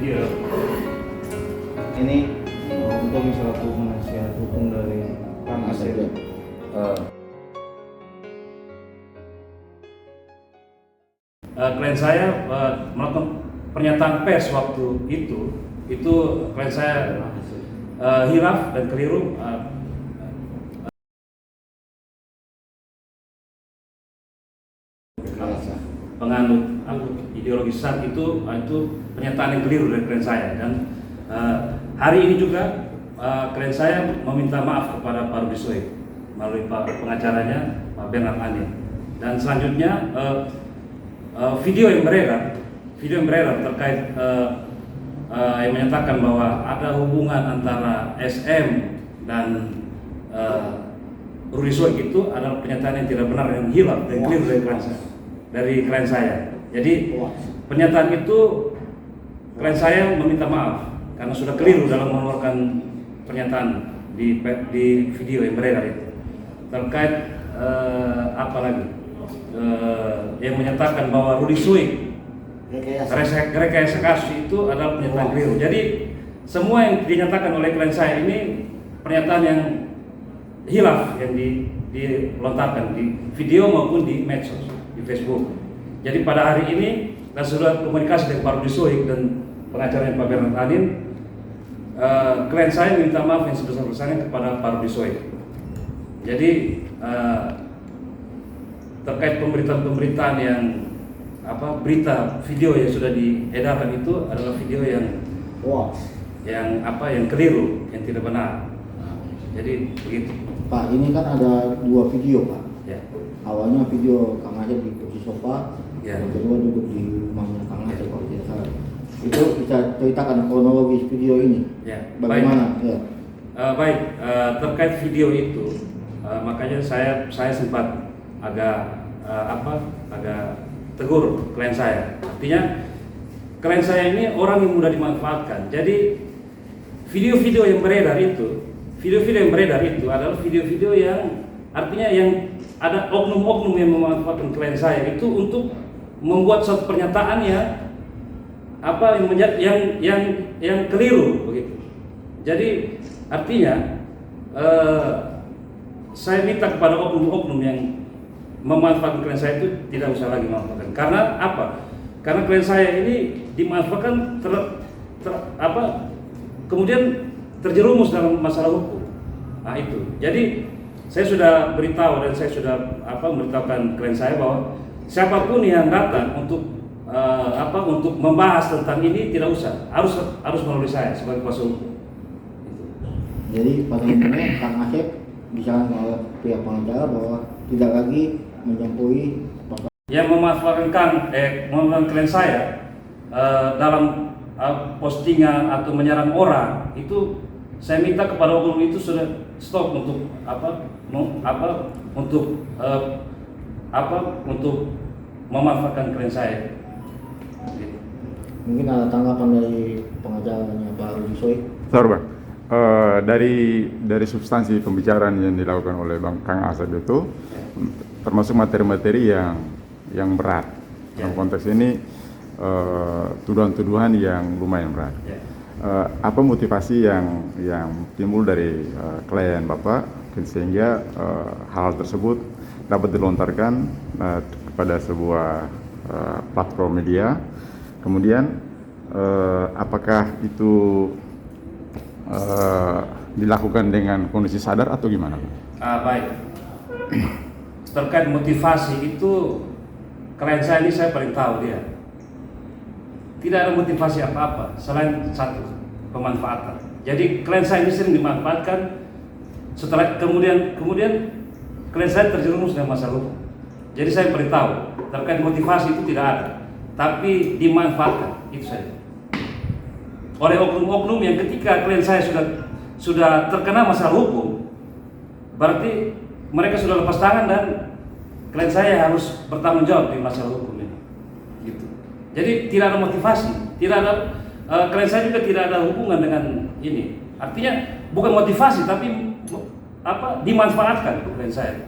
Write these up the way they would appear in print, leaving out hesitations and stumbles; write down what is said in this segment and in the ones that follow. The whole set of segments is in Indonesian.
Iya. Ini untuk misalnya nasihat hukum dari Kang Asep. Klien saya melakukan pernyataan pers waktu itu klien saya hilaf dan keliru. Penganut ideologi sesat itu pernyataan yang keliru dari klien saya, dan hari ini juga klien saya meminta maaf kepada Pak Rudi Soe melalui pengacaranya Pak Bernard Anin, dan selanjutnya video yang beredar terkait yang menyatakan bahwa ada hubungan antara SM dan Rudi Soe itu adalah pernyataan yang tidak benar, yang hilaf dan keliru dari klien saya. Jadi pernyataan itu klien saya meminta maaf karena sudah keliru dalam mengeluarkan pernyataan di video yang beredar itu terkait apa lagi yang menyatakan bahwa Rudi Soe rekayasa kasus itu adalah pernyataan keliru. Jadi semua yang dinyatakan oleh klien saya ini pernyataan yang hilaf yang dilontarkan di video maupun di medsos, di Facebook. Jadi pada hari ini dan sudah komunikasi dengan Pak Rudi Soe dan pengacaranya Pak Bernard Anin, klien saya minta maaf yang sebesar-besarnya kepada Pak Rudi Soe. Jadi terkait pemberitaan yang berita video yang sudah diedarkan itu adalah video yang keliru, yang tidak benar. Jadi begitu. Pak, ini kan ada dua video, Pak. Ya. Awalnya video Kang Asep di kursi sofa, Ya. yang kedua duduk di rumahnya Kang Asep kalau tidak salah. Itu bisa ceritakan kronologis video ini. Ya. Bagaimana? Baik. Ya. Terkait video itu, makanya saya sempat agak tegur klien saya. Artinya klien saya ini orang yang mudah dimanfaatkan. Jadi video-video yang beredar itu adalah video-video yang artinya yang ada oknum-oknum yang memanfaatkan klien saya itu untuk membuat suatu pernyataan yang keliru begitu. Jadi artinya saya minta kepada oknum-oknum yang memanfaatkan klien saya itu tidak usah lagi memanfaatkan. Karena apa? Karena klien saya ini dimanfaatkan kemudian terjerumus dalam masalah hukum. Nah itu. Jadi saya sudah beritahu dan saya sudah memberitahukan klien saya bahwa siapapun yang datang untuk membahas tentang ini tidak usah, harus melalui saya sebagai kuasa hukum. Jadi pada intinya Kang Asep disarankan oleh pihak pengacara bahwa tidak lagi mencampuri yang memanfaatkan klien saya dalam postingan atau menyerang orang itu, saya minta kepada oknum itu sudah stop untuk memanfaatkan klien saya. Mungkin ada tanggapan dari pengacaranya Pak Rudi Soe. Bang. Dari substansi pembicaraan yang dilakukan oleh Bang Kang Asep itu termasuk materi-materi yang berat. Dalam konteks ini tuduhan-tuduhan yang lumayan berat. Apa motivasi yang timbul dari klien Bapak sehingga hal tersebut dapat dilontarkan kepada sebuah platform media? Kemudian apakah itu dilakukan dengan kondisi sadar atau gimana? Baik. Terkait motivasi itu, klien saya ini saya paling tahu dia. Tidak ada motivasi apa-apa selain satu, pemanfaatan. Jadi klien saya ini sering dimanfaatkan. Setelah kemudian klien saya terjerumus dengan masalah hukum. Jadi saya beritahu terkait motivasi itu tidak ada, tapi dimanfaatkan itu saja. Oleh oknum-oknum yang ketika klien saya sudah terkena masalah hukum, berarti mereka sudah lepas tangan dan klien saya harus bertanggung jawab di masalah hukum ini. Gitu. Jadi tidak ada motivasi, klien saya juga tidak ada hubungan dengan ini. Artinya bukan motivasi tapi dimanfaatkan klien saya.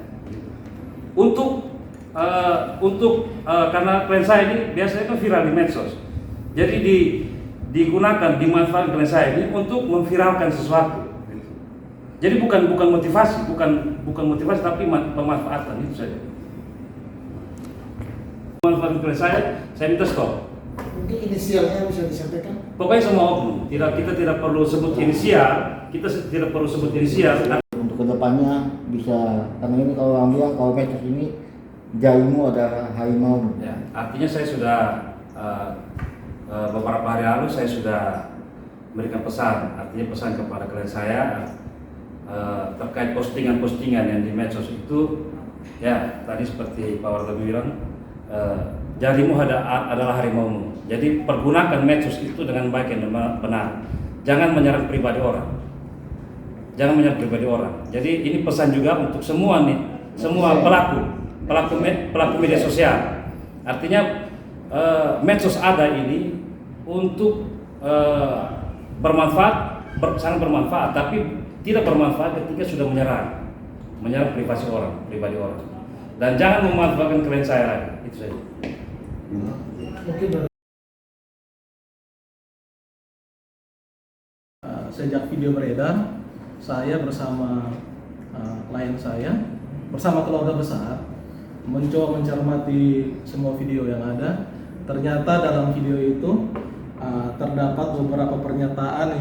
Untuk karena klien saya ini biasanya kan viral di medsos. Jadi dimanfaatkan klien saya ini untuk memviralkan sesuatu. Jadi bukan motivasi, bukan motivasi tapi pemanfaatan, itu saja. Memanfaatkan klien saya minta stop. Mungkin inisialnya bisa disampaikan. Pokoknya semua oknum, kita tidak perlu sebut inisial, Untuk kedepannya bisa, karena ini kalau orang bilang kalau medsos ini jarimu adalah harimau. Ya, artinya saya sudah beberapa hari lalu saya sudah memberikan pesan, artinya pesan kepada klien saya terkait postingan-postingan yang di medsos itu, ya tadi seperti Pak Warga bilang, jarimu adalah harimaumu. Jadi pergunakan medsos itu dengan baik dan benar. Jangan menyerang pribadi orang. Jadi ini pesan juga untuk semua pelaku media sosial. Artinya medsos ada ini untuk sangat bermanfaat, tapi tidak bermanfaat ketika sudah menyerang privasi pribadi orang. Dan jangan memanfaatkan klien saya lagi. Itu saja. Mungkin dari sejak video beredar, saya bersama klien saya, bersama keluarga besar, mencoba mencermati semua video yang ada. Ternyata dalam video itu terdapat beberapa pernyataan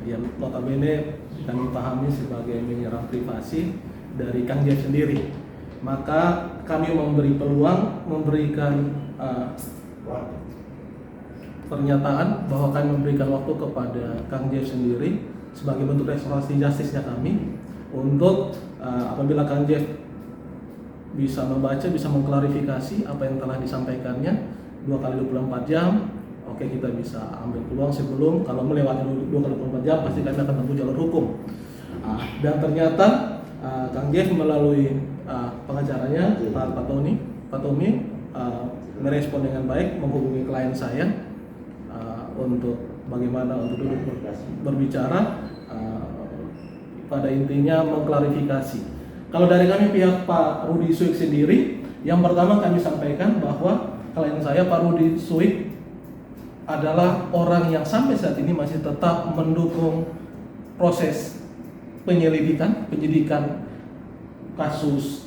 yang notabene kami pahami sebagai menyerang privasi dari Kang Jeff sendiri. Maka kami memberi peluang, memberikan pernyataan bahwa kami memberikan waktu kepada Kang Jeff sendiri sebagai bentuk restorasi justice-nya kami untuk apabila Kang Jeff bisa membaca, bisa mengklarifikasi apa yang telah disampaikannya 2 kali 24 jam, oke, kita bisa ambil peluang sebelum, kalau melewati 2 kali 24 jam pasti kami akan menempuh jalur hukum. Dan ternyata Kang Jeff melalui pengacaranya Pak Tommy merespon dengan baik, menghubungi klien saya untuk bagaimana untuk duduk berbicara, pada intinya mengklarifikasi. Kalau dari kami pihak Pak Rudi Suik sendiri, yang pertama kami sampaikan bahwa klien saya Pak Rudi Suik adalah orang yang sampai saat ini masih tetap mendukung proses penyidikan kasus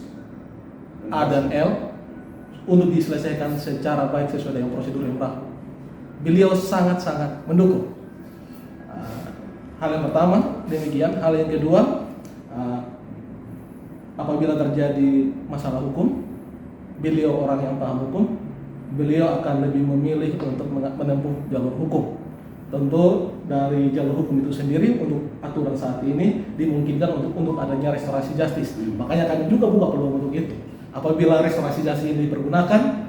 A dan L untuk diselesaikan secara baik sesuai dengan prosedur yang berlaku. Beliau sangat-sangat mendukung. Hal yang pertama demikian. Hal yang kedua, apabila terjadi masalah hukum, beliau orang yang paham hukum, beliau akan lebih memilih untuk menempuh jalur hukum. Tentu dari jalur hukum itu sendiri untuk aturan saat ini dimungkinkan untuk adanya restorasi justice. Makanya kami juga buka peluang untuk itu. Apabila restorasi justice ini dipergunakan,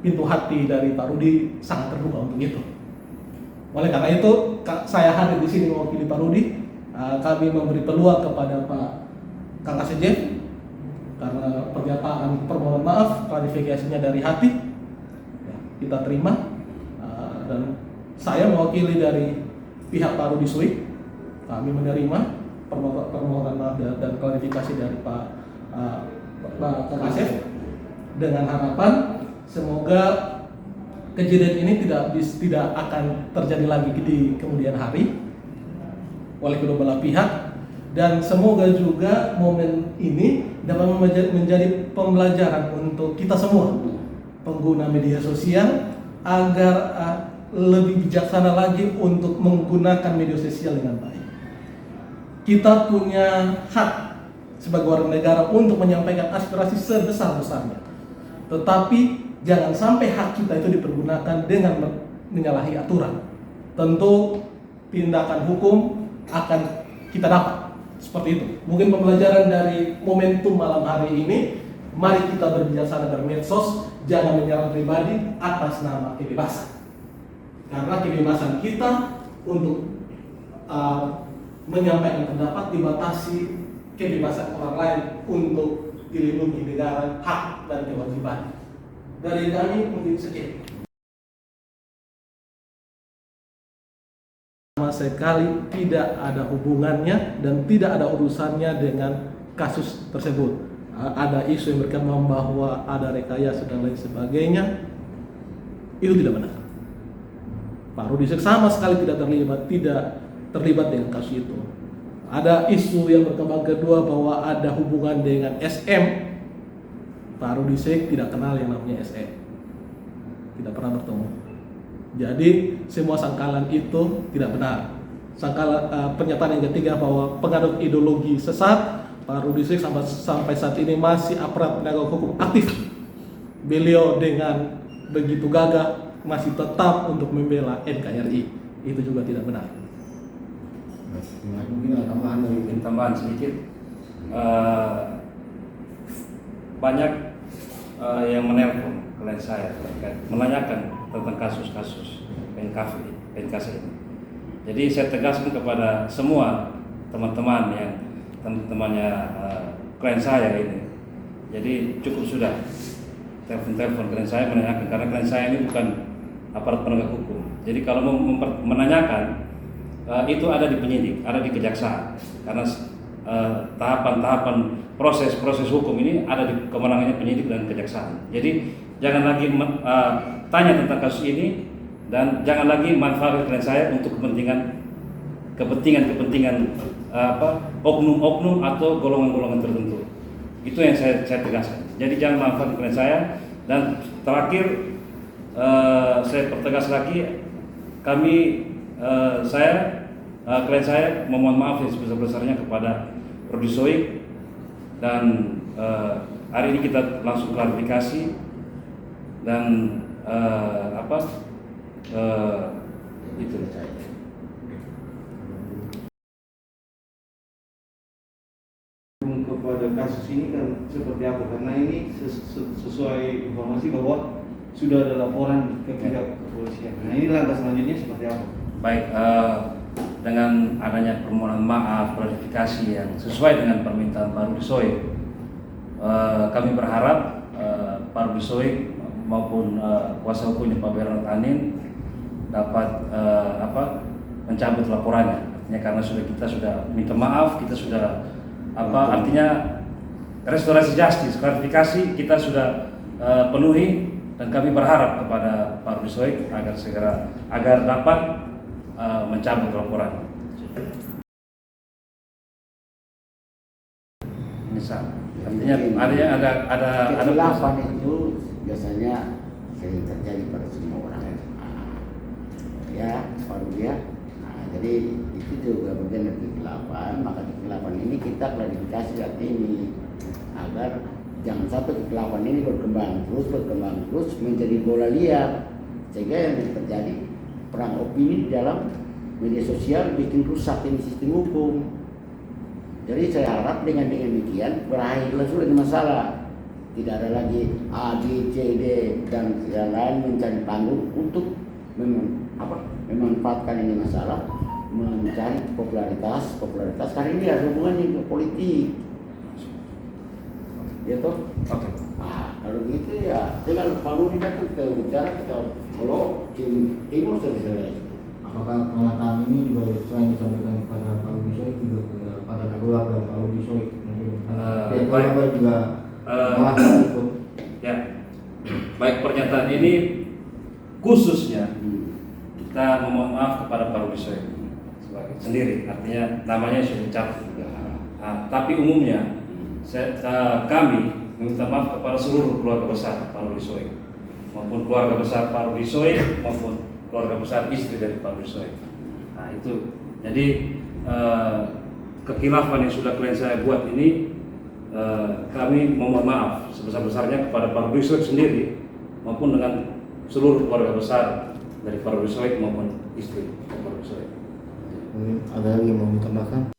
pintu hati dari Pak Rudi sangat terbuka untuk itu. Oleh karena itu, saya hadir di sini mewakili Pak Rudi. Kami memberi peluang kepada Pak Kang Asep Jeff karena pernyataan permohonan maaf, klarifikasinya dari hati, ya, kita terima. Dan saya mewakili dari pihak Pak Rudi Suik, kami menerima permohonan maaf dan klarifikasi dari Pak Kang Asep dengan harapan semoga kejadian ini tidak akan terjadi lagi di kemudian hari oleh kedua belah pihak, dan semoga juga momen ini dapat menjadi pembelajaran untuk kita semua pengguna media sosial agar lebih bijaksana lagi untuk menggunakan media sosial dengan baik. Kita punya hak sebagai warga negara untuk menyampaikan aspirasi sebesar-besarnya, tetapi jangan sampai hak kita itu dipergunakan dengan menyalahi aturan. Tentu tindakan hukum akan kita dapat. Seperti itu. Mungkin pembelajaran dari momentum malam hari ini, mari kita berbijaksana bermedsos, jangan menyerang pribadi atas nama kebebasan. Karena kebebasan kita untuk menyampaikan pendapat dibatasi kebebasan orang lain untuk dilindungi negara, hak dan kewajiban. Dari kami mungkin sekian. Sama sekali tidak ada hubungannya dan tidak ada urusannya dengan kasus tersebut. Ada isu yang berkembang bahwa ada rekayasa dan lain sebagainya, itu tidak benar. Pak Rudisek sama sekali tidak terlibat dengan kasus itu. Ada isu yang berkembang kedua bahwa ada hubungan dengan SM. Pak Rudisek tidak kenal yang namanya SM, tidak pernah bertemu. Jadi semua sangkalan itu tidak benar. Pernyataan yang ketiga bahwa pengadut ideologi sesat, Pak Rudisek sampai saat ini masih aparat penegak hukum aktif. Beliau dengan begitu gagah masih tetap untuk membela NKRI. Itu juga tidak benar. Mungkin ada tambahan dari Mungkin tambahan sedikit. Banyak yang menelpon klien saya terkait menanyakan tentang kasus-kasus PNKC ini. Jadi saya tegaskan kepada semua teman-teman yang teman-temannya klien saya ini. Jadi cukup sudah telepon klien saya menanyakan, karena klien saya ini bukan aparat penegak hukum. Jadi kalau mau menanyakan itu ada di penyidik, ada di kejaksaan. Karena tahapan-tahapan proses hukum ini ada di kewenangannya penyidik dan kejaksaan. Jadi jangan lagi tanya tentang kasus ini dan jangan lagi manfaatkan klien saya untuk kepentingan oknum atau golongan-golongan tertentu. Itu yang saya tegaskan. Jadi jangan manfaatkan klien saya. Dan terakhir saya pertegas lagi, klien saya memohon maaf yang sebesar-besarnya kepada Rudisoi, dan hari ini kita langsung klarifikasi dan itu. Kepada kasus ini kan seperti apa? Karena ini sesuai informasi bahwa sudah ada laporan ke pihak kepolisian. Nah, ini langkah selanjutnya seperti apa? Baik, dengan adanya permohonan maaf, klarifikasi yang sesuai dengan permintaan Pak Rudisoi, kami berharap Pak Rudisoi maupun kuasa hukumnya Pak Bernard Anin dapat mencabut laporannya. Artinya karena kita sudah minta maaf, kita sudah artinya restorasi justice, klarifikasi kita sudah penuhi, dan kami berharap kepada Pak Rudisoi agar dapat mencabut laporan. Misal, artinya ada kekhilafan itu biasanya sering terjadi pada semua orang. Ya, baru dia. Jadi itu juga bagian dari kekhilafan. Maka kekhilafan ini kita klarifikasi saat ini agar jangan sampai kekhilafan ini berkembang terus menjadi bola liar, sehingga yang terjadi perang opini di dalam media sosial bikin rusak ini sistem hukum. Jadi saya harap dengan demikian berakhirlah sudah masalah. Tidak ada lagi A, B, C, D dan yang lain mencari panggung untuk memanfaatkan ini masalah, mencari popularitas karena ini ada hubungannya dengan politik. Ya toh? Oke. Nah, kalau gitu ya tinggal kalau kita bicara kalau timur selesai. Apakah pernyataan ini juga selain disampaikan kepada Pak Rudisoi juga kepada keluarga Pak Rudisoi? Keluarga juga ikut. Ya, baik, pernyataan ini khususnya kita memohon maaf kepada Pak Rudisoi sendiri, artinya namanya sudah dicabut. Tapi umumnya kami meminta maaf kepada seluruh keluarga besar Pak Rudisoi, maupun keluarga besar Pak Rudisoi maupun keluarga besar istri dari Pak Rudisoi. Nah itu, jadi kekhilafan yang sudah klien saya buat ini, kami memohon maaf sebesar-besarnya kepada Pak Rudisoi sendiri maupun dengan seluruh keluarga besar dari Pak Rudisoi maupun istri Pak Rudisoi. Ada yang mau ditambahkan?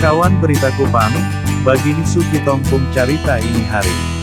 Kawan berita Kupang, bagi isu kitongkung carita ini hari.